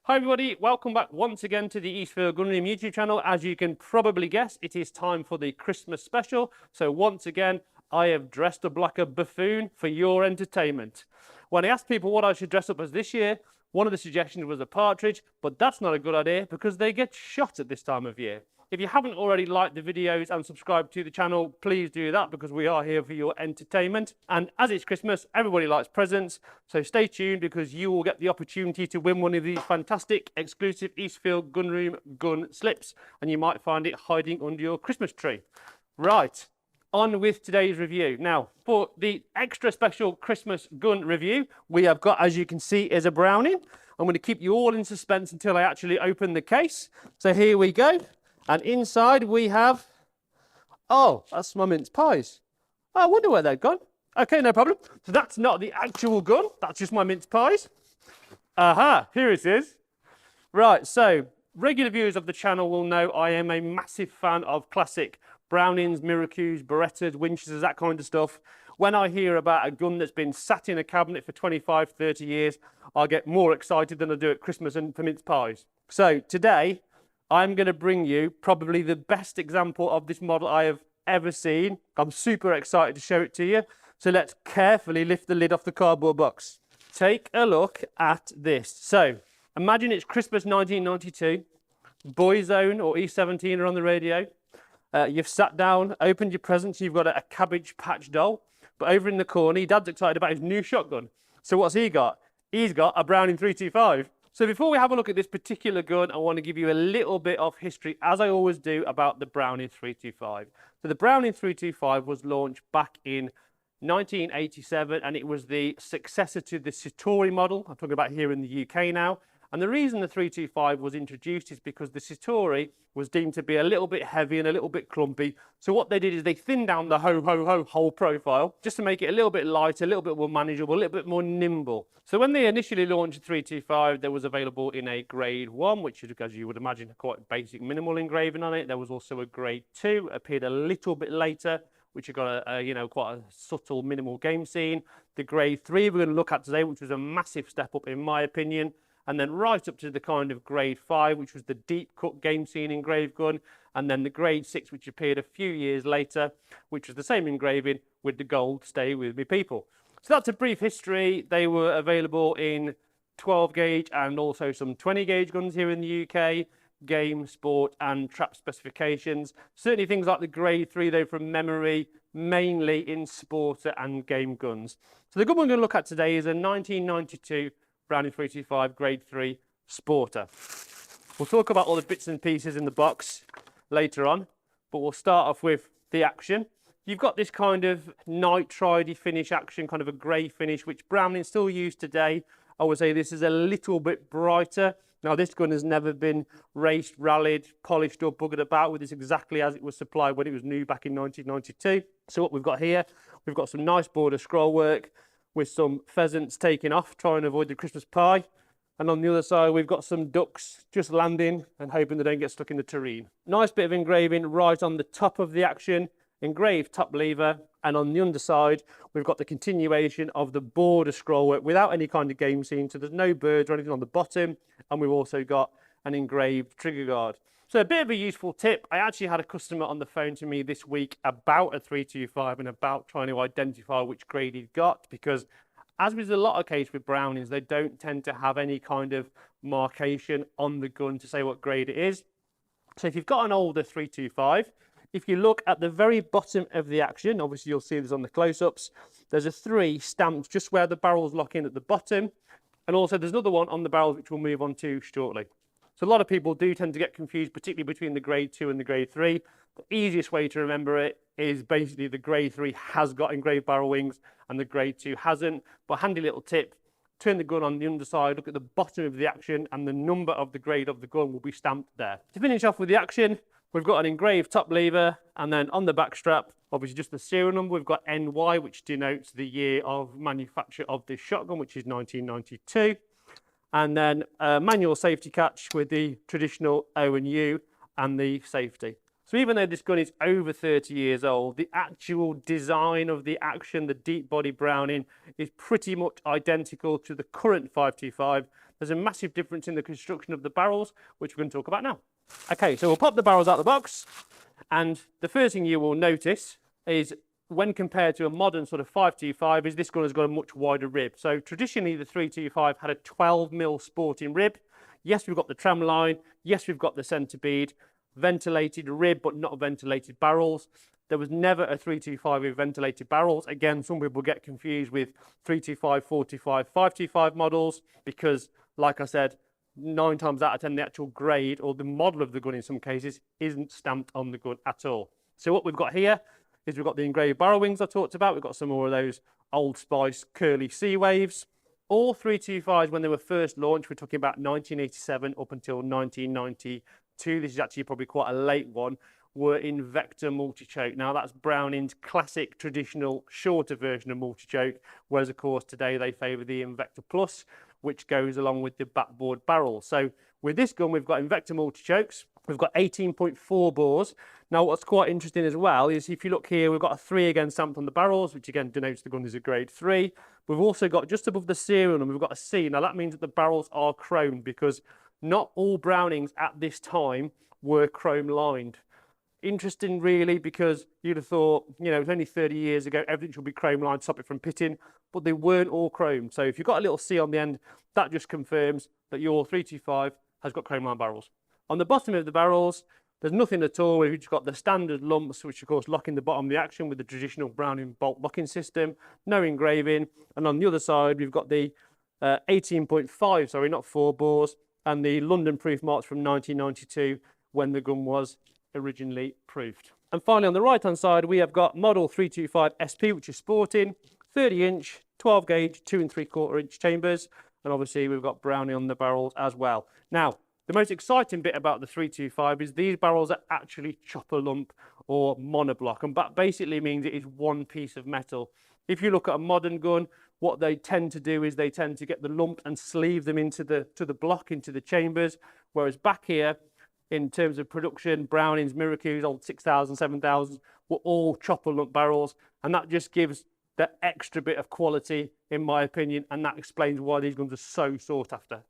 Hi everybody, welcome back once again to the Eastfield Gunroom YouTube channel. As you can probably guess, it is time for the Christmas special. So once again, I have dressed up like a buffoon for your entertainment. When I asked people what I should dress up as this year, one of the suggestions was a partridge, but that's not a good idea because they get shot at this time of year. If you haven't already liked the videos and subscribed to the channel, please do that because we are here for your entertainment. And as it's Christmas, everybody likes presents, so stay tuned because you will get the opportunity to win one of these fantastic exclusive Eastfield Gunroom gun slips, and you might find it hiding under your Christmas tree. Right, on with today's review. Now, for the extra special Christmas gun review, we have got, as you can see, is a Browning. I'm going to keep you all in suspense until I actually open the case. So here we go. And inside we have, oh, that's my mince pies. I wonder where they've gone. Okay, no problem. So that's not the actual gun. That's just my mince pies. Aha, here it is. Right, so regular viewers of the channel will know I am a massive fan of classic Brownings, Miracues, Berettas, Winchesters, that kind of stuff. When I hear about a gun that's been sat in a cabinet for 25, 30 years, I get more excited than I do at Christmas and for mince pies. So today, I'm going to bring you probably the best example of this model I have ever seen. I'm super excited to show it to you. So let's carefully lift the lid off the cardboard box. Take a look at this. So imagine it's Christmas 1992. Boyzone or E17 are on the radio. You've sat down, opened your presents. You've got a Cabbage Patch doll. But over in the corner, your dad's excited about his new shotgun. So what's he got? He's got a Browning 325. So before we have a look at this particular gun, I want to give you a little bit of history, as I always do, about the Browning 325. So the Browning 325 was launched back in 1987, and it was the successor to the Citori model. I'm talking about here in the UK now. And the reason the 325 was introduced is because the Citori was deemed to be a little bit heavy and a little bit clumpy. So what they did is they thinned down the whole profile just to make it a little bit lighter, a little bit more manageable, a little bit more nimble. So when they initially launched the 325, there was available in a grade 1, which is, as you would imagine, quite basic minimal engraving on it. There was also a grade 2, appeared a little bit later, which have got a quite a subtle minimal game scene. The grade 3 we're going to look at today, which was a massive step up in my opinion. And then right up to the kind of grade 5, which was the deep cut game scene engraved gun, and then the grade 6, which appeared a few years later, which was the same engraving with the gold "Stay With Me People." So that's a brief history. They were available in 12 gauge and also some 20 gauge guns here in the UK, game, sport and trap specifications. Certainly things like the grade 3 though from memory, mainly in sporter and game guns. So the gun we're going to look at today is a 1992 Browning 325 grade 3 sporter. We'll talk about all the bits and pieces in the box later on, but we'll start off with the action. You've got this kind of nitride finish action, kind of a grey finish, which Browning still use today. I would say this is a little bit brighter. Now this gun has never been raced, rallied, polished or buggered about with this exactly as it was supplied when it was new back in 1992. So what we've got here, we've got some nice border scroll work with some pheasants taking off, trying to avoid the Christmas pie. And on the other side, we've got some ducks just landing and hoping they don't get stuck in the terrain. Nice bit of engraving right on the top of the action, engraved top lever. And on the underside, we've got the continuation of the border scroll work without any kind of game scene. So there's no birds or anything on the bottom. And we've also got an engraved trigger guard. So a bit of a useful tip. I actually had a customer on the phone to me this week about a 325 and about trying to identify which grade he'd got, because as with a lot of case with Brownings, they don't tend to have any kind of markation on the gun to say what grade it is. So if you've got an older 325, if you look at the very bottom of the action, obviously you'll see this on the close-ups, there's a 3 stamped just where the barrels lock in at the bottom. And also there's another one on the barrels which we'll move on to shortly. So a lot of people do tend to get confused, particularly between the grade 2 and the grade 3. The easiest way to remember it is basically the grade 3 has got engraved barrel wings and the grade 2 hasn't. But handy little tip, turn the gun on the underside, look at the bottom of the action and the number of the grade of the gun will be stamped there. To finish off with the action, we've got an engraved top lever, and then on the back strap, obviously just the serial number, we've got NY, which denotes the year of manufacture of this shotgun, which is 1992. And then a manual safety catch with the traditional O and U and the safety. So even though this gun is over 30 years old, the actual design of the action, the deep body Browning, is pretty much identical to the current 525 There's a massive difference in the construction of the barrels, which we're going to talk about now. Okay, so we'll pop the barrels out of the box, and the first thing you will notice is when compared to a modern sort of 525 is this gun has got a much wider rib. So traditionally the 325 had a 12mm sporting rib. Yes, we've got the tram line. Yes, we've got the centre bead, ventilated rib, but not ventilated barrels. There was never a 325 with ventilated barrels. Again, some people get confused with 325, 425, 525 models because, like I said, 9 times out of 10, the actual grade or the model of the gun in some cases isn't stamped on the gun at all. So what we've got here is we've got the engraved barrel wings I talked about. We've got some more of those Old Spice curly sea waves. All 325s, when they were first launched, we're talking about 1987 up until 1992. This is actually probably quite a late one, were in Vector multi-choke. Now that's Browning's classic traditional shorter version of multi-choke, whereas of course today they favour the Invector Plus, which goes along with the backboard barrel. So with this gun we've got Invector multi-chokes, we've got 18.4 bores. Now what's quite interesting as well is if you look here, we've got a 3 again stamped on the barrels, which again denotes the gun is a grade 3. We've also got just above the serial number, we've got a C. Now that means that the barrels are chromed because not all Brownings at this time were chrome lined. Interesting really, because you'd have thought, you know, it was only 30 years ago, everything should be chrome lined to stop it from pitting, but they weren't all chromed. So if you've got a little C on the end, that just confirms that your 325 has got chrome lined barrels. On the bottom of the barrels, there's nothing at all. We've just got the standard lumps, which of course lock in the bottom of the action with the traditional Browning bolt locking system, no engraving. And on the other side, we've got the 18.5, sorry, not 4 bores, and the London proof marks from 1992 when the gun was originally proofed. And finally on the right hand side we have got model 325 SP, which is sporting, 30-inch 12 gauge 2 3/4 inch chambers, and obviously we've got Browning on the barrels as well. Now the most exciting bit about the 325 is these barrels are actually chopper lump or monoblock, and that basically means it is one piece of metal. If you look at a modern gun, what they tend to do is they tend to get the lump and sleeve them into the block, into the chambers, whereas back here in terms of production, Brownings, Miracu's, old 6000, 7000 were all chopper lump barrels, and that just gives that extra bit of quality in my opinion, and that explains why these guns are so sought after.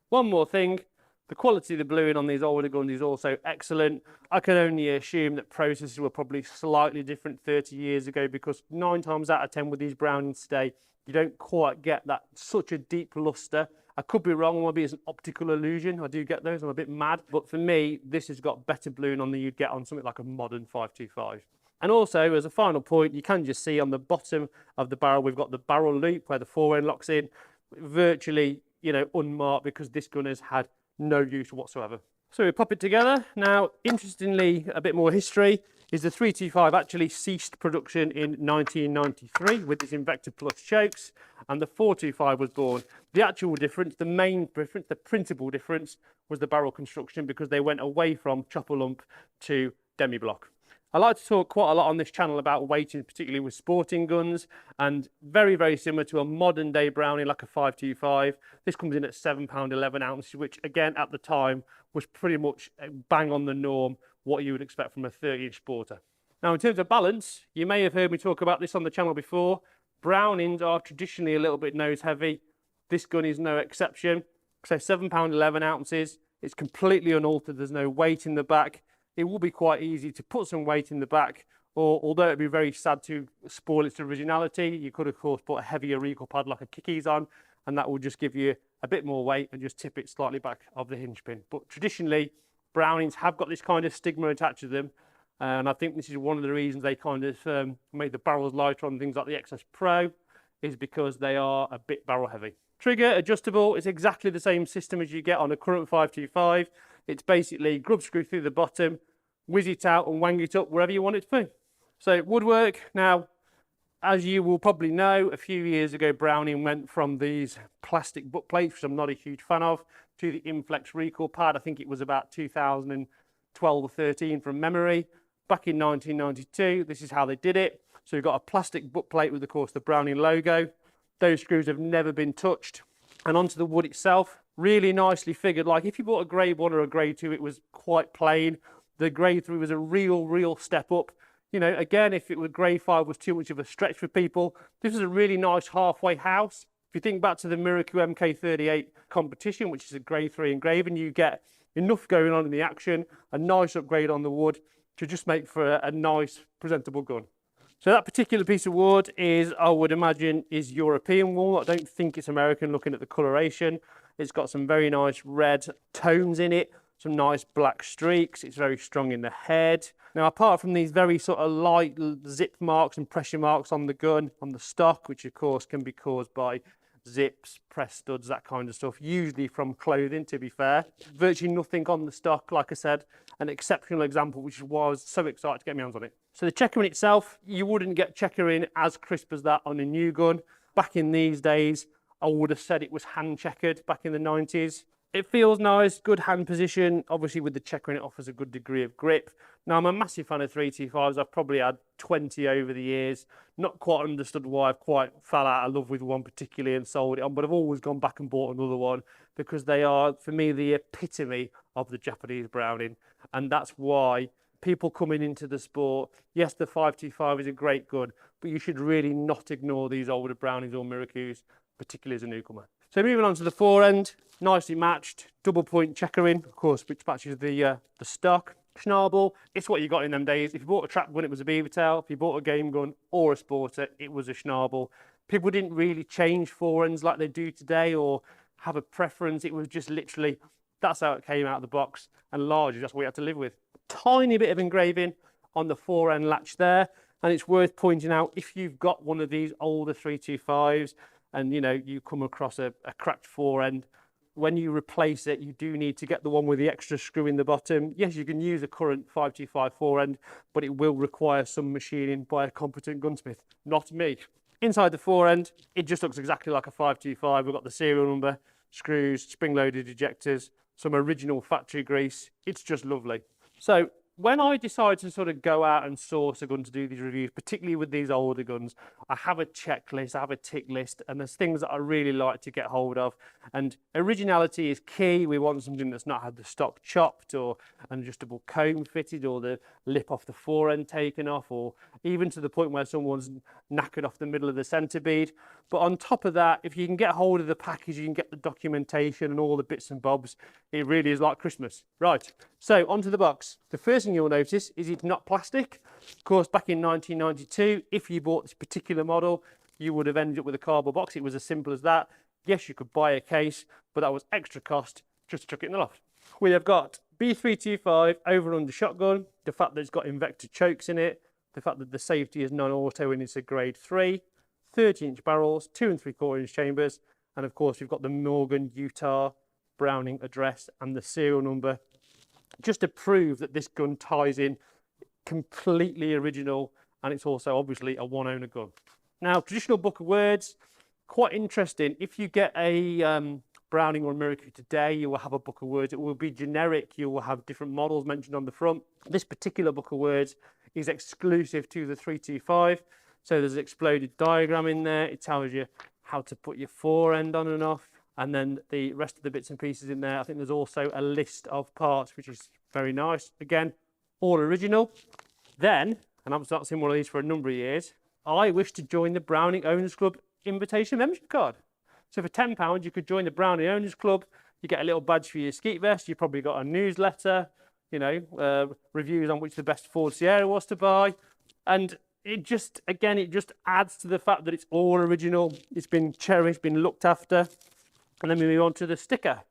One more thing, the quality of the bluing on these older guns is also excellent. I can only assume that processes were probably slightly different 30 years ago, because 9 times out of 10 with these Brownings today, you don't quite get that such a deep luster. I could be wrong, maybe it's an optical illusion. I do get those, I'm a bit mad. But for me, this has got better bluing on than you'd get on something like a modern 525. And also, as a final point, you can just see on the bottom of the barrel, we've got the barrel loop where the forend locks in, virtually, you know, unmarked, because this gun has had no use whatsoever. So we pop it together. Now, interestingly, a bit more history is the 325 actually ceased production in 1993 with its Invector Plus chokes, and the 425 was born. The actual difference, the main difference, the principal difference was the barrel construction, because they went away from chopper lump to demi-block. I like to talk quite a lot on this channel about weighting, particularly with sporting guns, and very, very similar to a modern day Browning like a 525. This comes in at £7 11 ounces, which again at the time was pretty much bang on the norm, what you would expect from a 30-inch sporter. Now in terms of balance, you may have heard me talk about this on the channel before. Brownings are traditionally a little bit nose heavy. This gun is no exception. So £7 11 ounces, it's completely unaltered, there's no weight in the back. It will be quite easy to put some weight in the back, or although it'd be very sad to spoil its originality, you could of course put a heavier recoil pad like a Kickies on, and that will just give you a bit more weight and just tip it slightly back of the hinge pin. But traditionally, Brownings have got this kind of stigma attached to them, and I think this is one of the reasons they kind of made the barrels lighter on things like the XS Pro, is because they are a bit barrel heavy. Trigger adjustable, it's exactly the same system as you get on a current 525. It's basically grub screw through the bottom, whiz it out and wang it up wherever you want it to be. So woodwork, now as you will probably know, a few years ago Browning went from these plastic butt plates, which I'm not a huge fan of, to the Inflex recoil pad. I think it was about 2012 or 13 from memory. Back in 1992, this is how they did it. So you've got a plastic butt plate with of course the Browning logo. Those screws have never been touched. And onto the wood itself, really nicely figured. Like if you bought a grade 1 or a grade 2, it was quite plain. The grade 3 was a real step up. You know, again, if it were grade 5 was too much of a stretch for people, this was a really nice halfway house. If you think back to the Miracle MK38 competition, which is a grade 3 engraving, you get enough going on in the action, a nice upgrade on the wood to just make for a nice, presentable gun. So that particular piece of wood is, I would imagine, is European wool. I don't think it's American looking at the coloration. It's got some very nice red tones in it, some nice black streaks. It's very strong in the head. Now, apart from these very sort of light zip marks and pressure marks on the gun, on the stock, which of course can be caused by zips, press studs, that kind of stuff, usually from clothing, to be fair. Virtually nothing on the stock, like I said, an exceptional example, which is why I was so excited to get my hands on it. So the checkering itself, you wouldn't get checkering as crisp as that on a new gun. Back in these days, I would have said it was hand checkered back in the 90s. It feels nice, good hand position. Obviously with the checkering, it offers a good degree of grip. Now, I'm a massive fan of 325s. I've probably had 20 over the years. Not quite understood why I've quite fell out of love with one particularly and sold it on, but I've always gone back and bought another one because they are, for me, the epitome of the Japanese Browning. And that's why people coming into the sport, yes, the 525 is a great gun, but you should really not ignore these older Brownings or Miracues, particularly as a newcomer. So moving on to the fore end, nicely matched, double point checkering, of course, which matches the stock. Schnabel, it's what you got in them days. If you bought a trap gun, it was a beaver tail. If you bought a game gun or a sporter, it was a Schnabel. People didn't really change fore ends like they do today or have a preference. It was just literally, that's how it came out of the box, and largely that's what you had to live with. Tiny bit of engraving on the fore end latch there, and it's worth pointing out, if you've got one of these older 325s and you come across a cracked fore end, when you replace it, you do need to get the one with the extra screw in the bottom. Yes, you can use a current 525 fore end, but it will require some machining by a competent gunsmith, not me. Inside the fore end, it just looks exactly like a 525. We've got the serial number, screws, spring-loaded ejectors, some original factory grease. It's just lovely. So when I decide to sort of go out and source a gun to do these reviews, particularly with these older guns, I have a checklist, I have a tick list, and there's things that I really like to get hold of. And originality is key. We want something that's not had the stock chopped or an adjustable comb fitted or the lip off the fore end taken off, or even to the point where someone's knackered off the middle of the centre bead. But on top of that, if you can get hold of the package, you can get the documentation and all the bits and bobs. It really is like Christmas. Right, so onto the box. The first thing you'll notice is it's not plastic. Of course, back in 1992, if you bought this particular model, you would have ended up with a cardboard box. It was as simple as that. Yes, you could buy a case, but that was extra cost just to chuck it in the loft. We have got B325 over and under shotgun, the fact that it's got Invector chokes in it, the fact that the safety is non-auto and it's a grade 3, 30-inch barrels, 2 3/4-inch chambers, and of course we've got the Morgan Utah Browning address and the serial number, just to prove that this gun ties in completely original, and it's also obviously a one-owner gun. Now, traditional book of words, quite interesting. If you get a Browning or a Miracle today, you will have a book of words. It will be generic. You will have different models mentioned on the front. This particular book of words is exclusive to the 325. So there's an exploded diagram in there. It tells you how to put your fore end on and off. And then the rest of the bits and pieces in there. I think there's also a list of parts, which is very nice. Again, all original. Then, and I've not seen one of these for a number of years, I wish to join the Browning Owners Club invitation membership card. So for £10, you could join the Browning Owners Club. You get a little badge for your skeet vest. You've probably got a newsletter, reviews on which the best Ford Sierra was to buy. And it just, again, it just adds to the fact that it's all original. It's been cherished, been looked after. And then we move on to the sticker.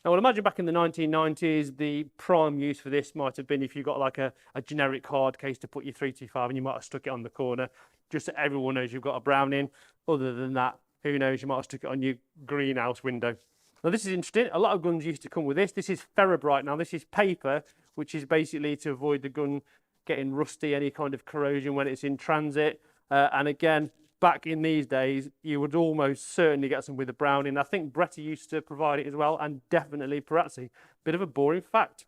Now, well, imagine back in the 1990s, the prime use for this might have been if you got like a generic hard case to put your 325 and you might have stuck it on the corner, just so everyone knows you've got a Browning. Other than that, who knows, you might have stuck it on your greenhouse window. Now, this is interesting. A lot of guns used to come with this. This is Ferrobrite. Now, this is paper, which is basically to avoid the gun getting rusty, any kind of corrosion when it's in transit. And again, back in these days, you would almost certainly get some with a Browning. I think Bretta used to provide it as well, and definitely Perazzi. Bit of a boring fact.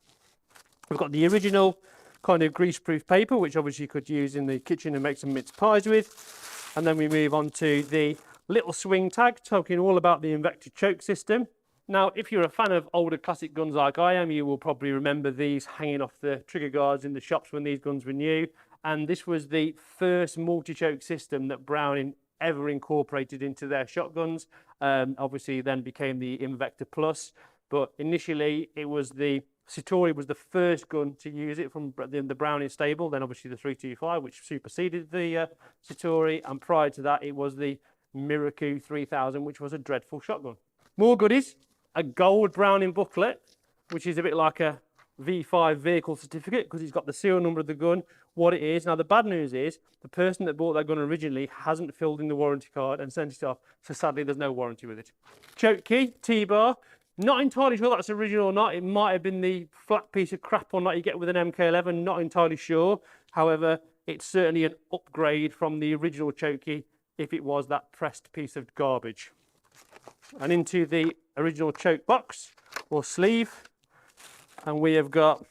We've got the original kind of grease-proof paper, which obviously you could use in the kitchen and make some mince pies with. And then we move on to the little swing tag, talking all about the Invector choke system. Now, if you're a fan of older classic guns like I am, you will probably remember these hanging off the trigger guards in the shops when these guns were new. And this was the first multi-choke system that Browning ever incorporated into their shotguns. Obviously then became the Invector Plus, but initially it was the Citori was the first gun to use it from the Browning stable, then obviously the 325, which superseded the Citori, and prior to that it was the Miraku 3000, which was a dreadful shotgun. More goodies, a gold Browning booklet, which is a bit like a V5 vehicle certificate because it's got the serial number of the gun, what it is. Now the bad news is the person that bought that gun originally hasn't filled in the warranty card and sent it off, so sadly there's no warranty with it. Choke key, T-bar. Not entirely sure that's original or not. It might have been the flat piece of crap on that you get with an MK11, not entirely sure. However, it's certainly an upgrade from the original choke key if it was that pressed piece of garbage. And into the original choke box or sleeve, and we have got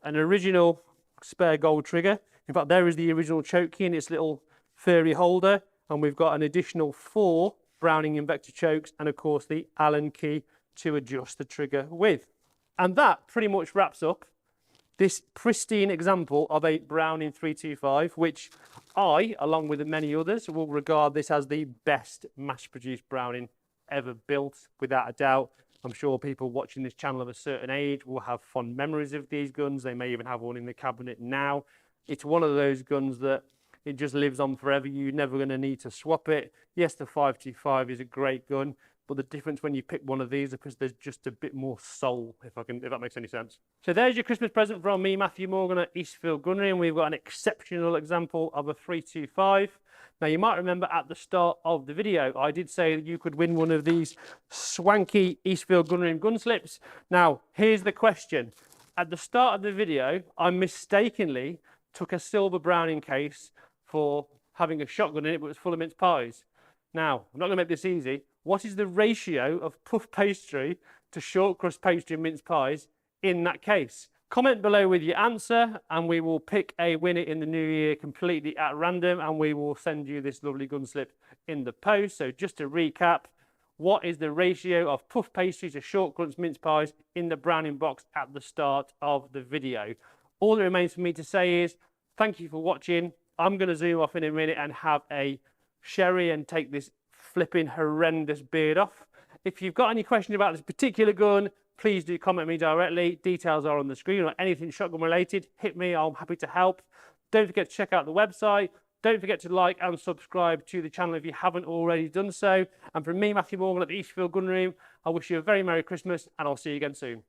an original spare gold trigger. In fact, there is the original choke key in its little furry holder, and we've got an additional 4 Browning Invector chokes, and of course the Allen key to adjust the trigger with. And that pretty much wraps up this pristine example of a Browning 325, which I, along with many others, will regard this as the best mass-produced Browning ever built, without a doubt. I'm sure people watching this channel of a certain age will have fond memories of these guns. They may even have one in the cabinet now. It's one of those guns that it just lives on forever. You're never going to need to swap it. Yes, the 525 is a great gun, but the difference when you pick one of these is because there's just a bit more soul, if that makes any sense. So there's your Christmas present from me, Matthew Morgan at Eastfield Gunroom. We've got an exceptional example of a 325. Now you might remember at the start of the video, I did say that you could win one of these swanky Eastfield Gunroom gun slips. Now, here's the question. At the start of the video, I mistakenly took a silver Browning case for having a shotgun in it, but it was full of mince pies. Now, I'm not going to make this easy. What is the ratio of puff pastry to short crust pastry and mince pies in that case? Comment below with your answer and we will pick a winner in the new year completely at random, and we will send you this lovely gun slip in the post. So just to recap, what is the ratio of puff pastry to short crust mince pies in the Browning box at the start of the video? All that remains for me to say is thank you for watching. I'm going to zoom off in a minute and have a sherry and take this flipping horrendous beard off. If you've got any questions about this particular gun, please do comment me directly. Details are on the screen, or anything shotgun related, hit me, I'm happy to help. Don't forget to check out the website. Don't forget to like and subscribe to the channel if you haven't already done so. And from me, Matthew Morgan at the Eastfield Gunroom, I wish you a very Merry Christmas, and I'll see you again soon.